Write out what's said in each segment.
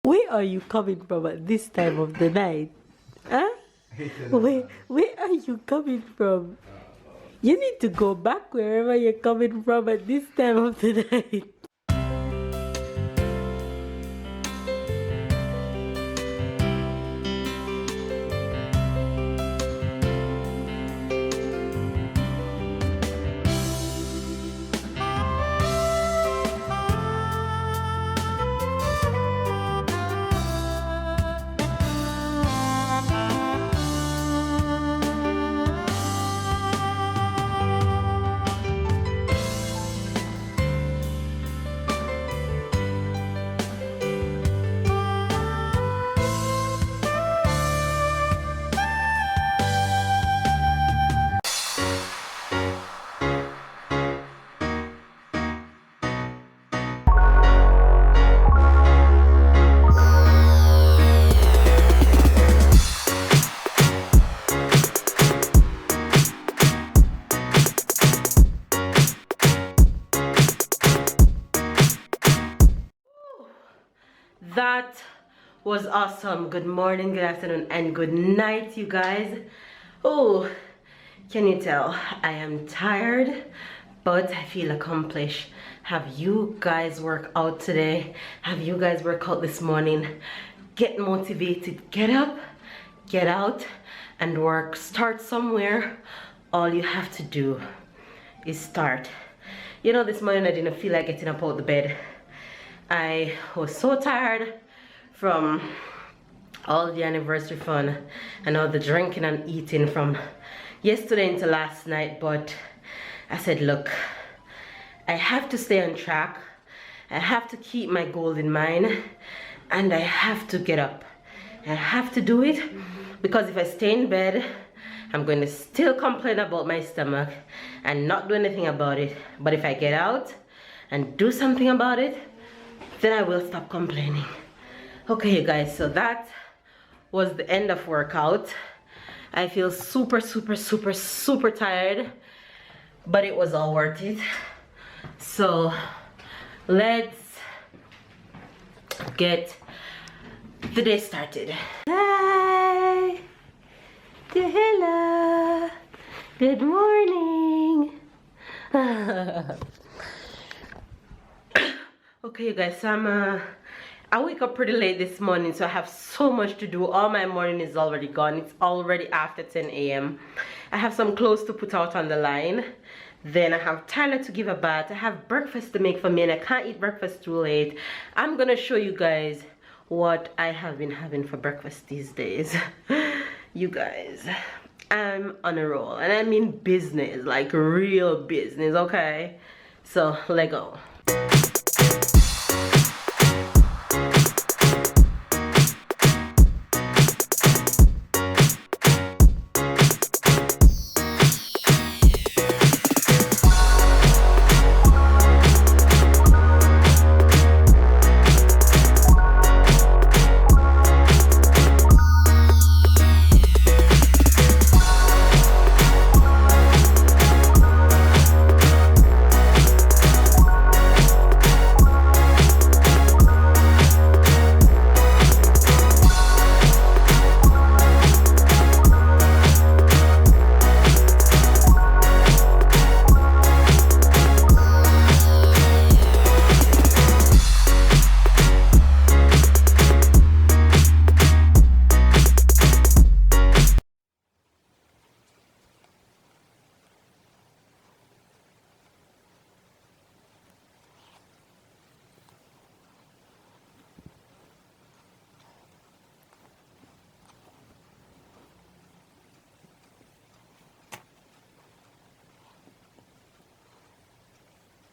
Where are you coming from at this time of the night? Huh? Where are you coming from? You need to go back wherever you're coming from at this time of the night. That was awesome. Good morning, good afternoon, and good night, you guys. Oh, can you tell? I am tired, but I feel accomplished. Have you guys worked out today? Have you guys worked out this morning? Get motivated. Get up, get out, and work. Start somewhere. All you have to do is start. You know, this morning I didn't feel like getting up out of the bed. I was so tired from all the anniversary fun and all the drinking and eating from yesterday into last night, but I said, look, I have to stay on track. I have to keep my goal in mind, and I have to get up. I have to do it, because if I stay in bed, I'm going to still complain about my stomach and not do anything about it. But if I get out and do something about it, then I will stop complaining. Okay, you guys, so that was the end of workout. I feel super tired, but it was all worth it. So let's get the day started. Hi, hello, good morning. Okay, you guys, so I wake up pretty late this morning, so I have so much to do. All my morning is already gone. It's already after 10 a.m. I have some clothes to put out on the line. Then I have Tyler to give a bath. I have breakfast to make for me, and I can't eat breakfast too late. I'm gonna show you guys what I have been having for breakfast these days. You guys, I'm on a roll, and I mean business, like real business, okay? So let's go.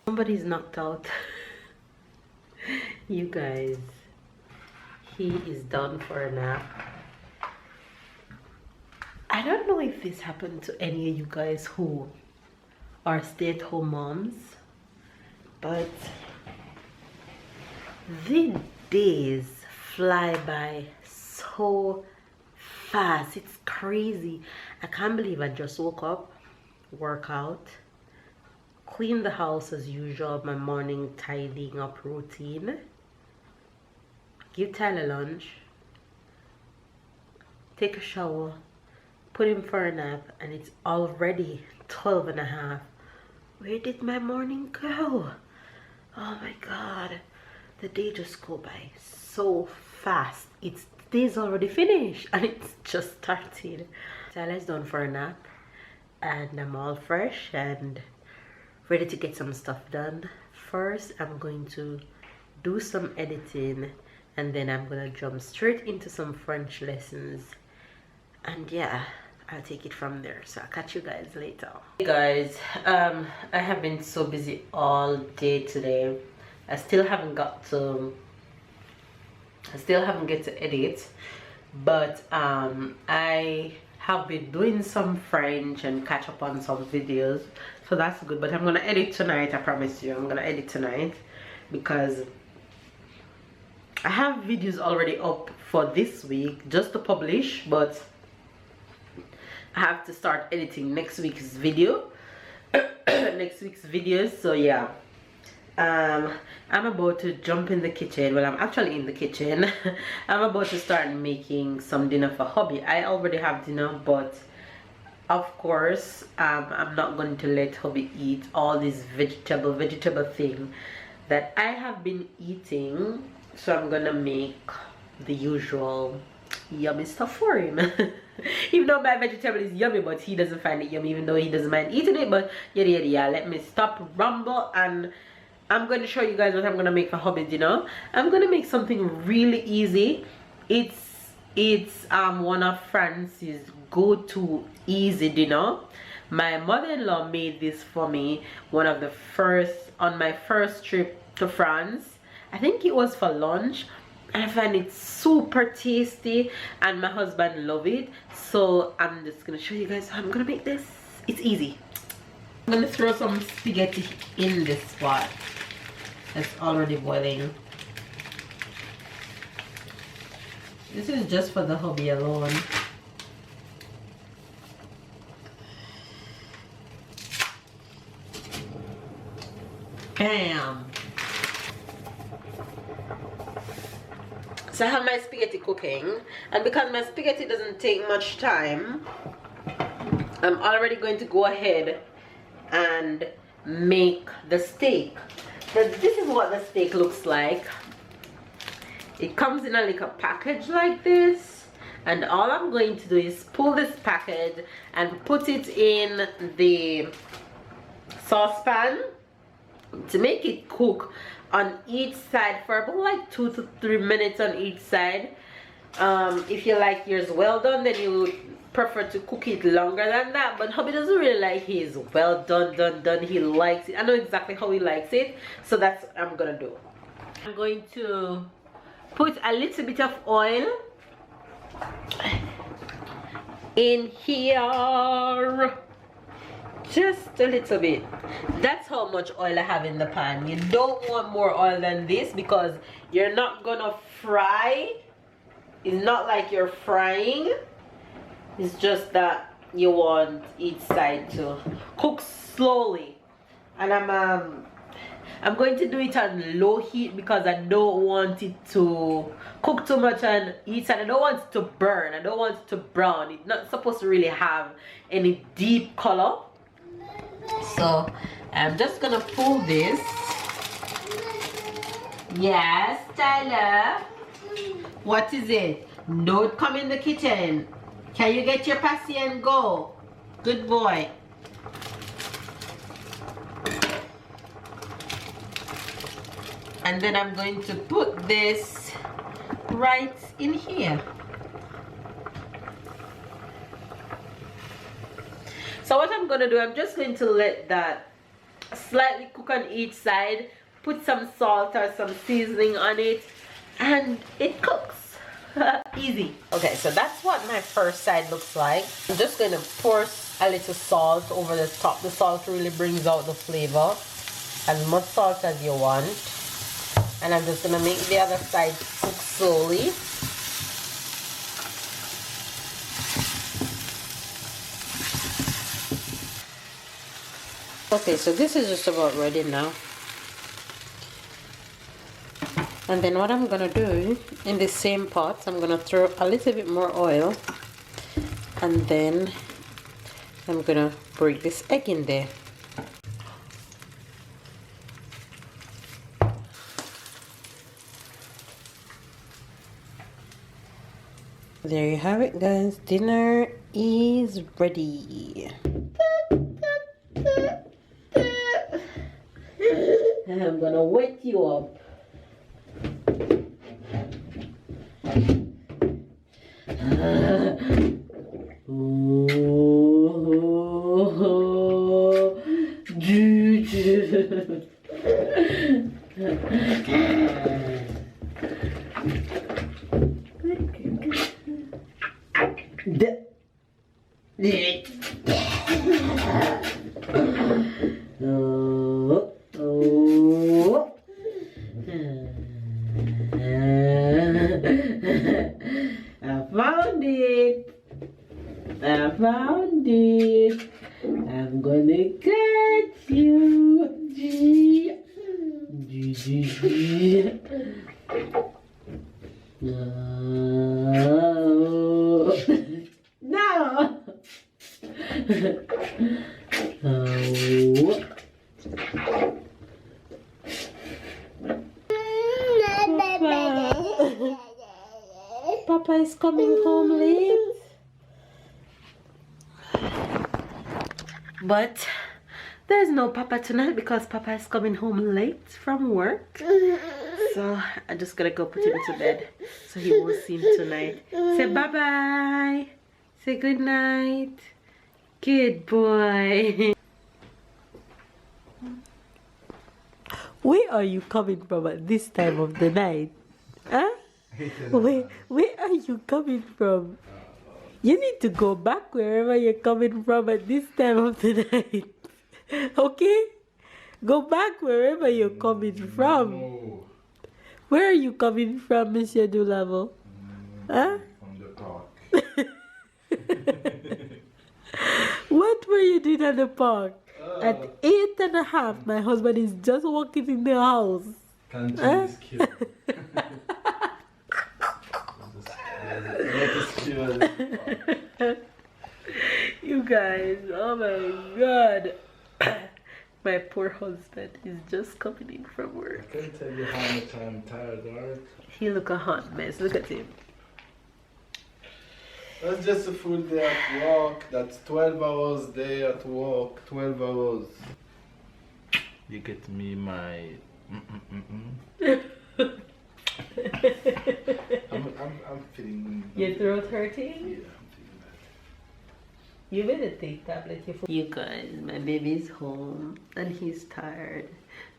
Somebody's knocked out. You guys, he is done for a nap. I don't know if this happened to any of you guys who are stay-at-home moms, but the days fly by so fast. It's crazy. I can't believe I just woke up, work out, clean the house as usual, my morning tidying up routine, give Tyler lunch, take a shower, put him for a nap, and it's already 12 and a half. Where did my morning go? Oh my god, the day just go by so fast. The day's already finished and it's just started. Tyler's done for a nap and I'm all fresh and ready to get some stuff done. First, I'm going to do some editing and then I'm gonna jump straight into some French lessons, and yeah, I'll take it from there. So I'll catch you guys later. Hey guys, I have been so busy all day today. I still haven't get to edit, but I have been doing some French and catch up on some videos, so that's good. But I'm gonna edit tonight, I promise you. I'm gonna edit tonight because I have videos already up for this week just to publish, but I have to start editing next week's video. Next week's videos. So yeah, I'm about to jump in the kitchen. Well, I'm actually in the kitchen. I'm about to start making some dinner for hubby. I already have dinner, but of course I'm not going to let hubby eat all this vegetable thing that I have been eating. So I'm gonna make the usual yummy stuff for him. Even though my vegetable is yummy, but he doesn't find it yummy, even though he doesn't mind eating it. But yeah, let me stop rumble, and I'm going to show you guys what I'm gonna make for hubby dinner. I'm gonna make something really easy. It's one of France's go-to easy dinner. My mother-in-law made this for me on my first trip to France. I think it was for lunch. I find it super tasty and my husband love it. So I'm just gonna show you guys how I'm gonna make this. It's easy. I'm gonna throw some spaghetti in this pot that's already boiling. This is just for the hubby alone. Bam! So I have my spaghetti cooking, and because my spaghetti doesn't take much time, I'm already going to go ahead and make the steak. So this is what the steak looks like. It comes in a little package like this, and all I'm going to do is pull this package and put it in the saucepan to make it cook on each side for about like 2 to 3 minutes on each side. If you like yours well done, then you would prefer to cook it longer than that, but hubby doesn't really like his well done. He likes it. I know exactly how he likes it, so that's what I'm gonna do. I'm going to put a little bit of oil in here, just a little bit. That's how much oil I have in the pan. You don't want more oil than this because you're not gonna fry. It's not like you're frying, it's just that you want each side to cook slowly. And I'm going to do it on low heat because I don't want it to cook too much on each side. I don't want it to burn, I don't want it to brown. It's not supposed to really have any deep color. So I'm just gonna pull this. Yes, Tyler, what is it? Don't come in the kitchen. Can you get your passy and go? Good boy. And then I'm going to put this right in here. So what I'm gonna do, I'm just going to let that slightly cook on each side, put some salt or some seasoning on it, and it cooks. Easy. Okay, so that's what my first side looks like. I'm just going to pour a little salt over the top. The salt really brings out the flavor. As much salt as you want. And I'm just going to make the other side cook slowly. Okay, so this is just about ready now. And then what I'm gonna do in the same pot, I'm gonna throw a little bit more oil, and then I'm gonna break this egg in there. There you have it, guys. Dinner is ready. I'm gonna wake you up. I found it. I found it. I'm gonna catch you. No. Papa is coming home late. But there's no Papa tonight because Papa is coming home late from work. So I just gotta go put him to bed so he won't see him tonight. Say bye-bye. Say good night. Good boy. Where are you coming from at this time of the night? Huh? Where are you coming from? You need to go back wherever you're coming from at this time of the night. Okay? Go back wherever you're coming from. No. Where are you coming from, Monsieur Dulavo? Huh? From the park. What were you doing at the park? At 8:30, my husband is just walking in the house. Can't is killed. You guys, oh my god. My poor husband is just coming in from work. I can't tell you how much I'm tired, alright? He look a hot mess. Look at him. That's just a full day at work. That's 12 hours day at work. 12 hours. You get me my... I'm feeling... Your throat hurting? Yeah, I'm feeling that. You better take tablet. You guys, my baby's home and he's tired.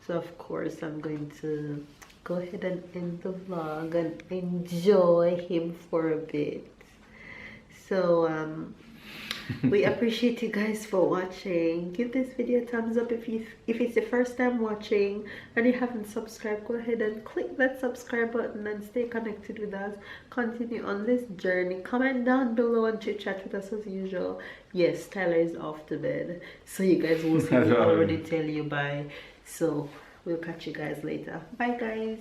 So of course I'm going to go ahead and end the vlog and enjoy him for a bit. So we appreciate you guys for watching. Give this video a thumbs up if it's your first time watching and you haven't subscribed. Go ahead and click that subscribe button and stay connected with us. Continue on this journey. Comment down below and chit chat with us as usual. Yes, Tyler is off to bed, so you guys will see me already tell you bye. So we'll catch you guys later. Bye guys.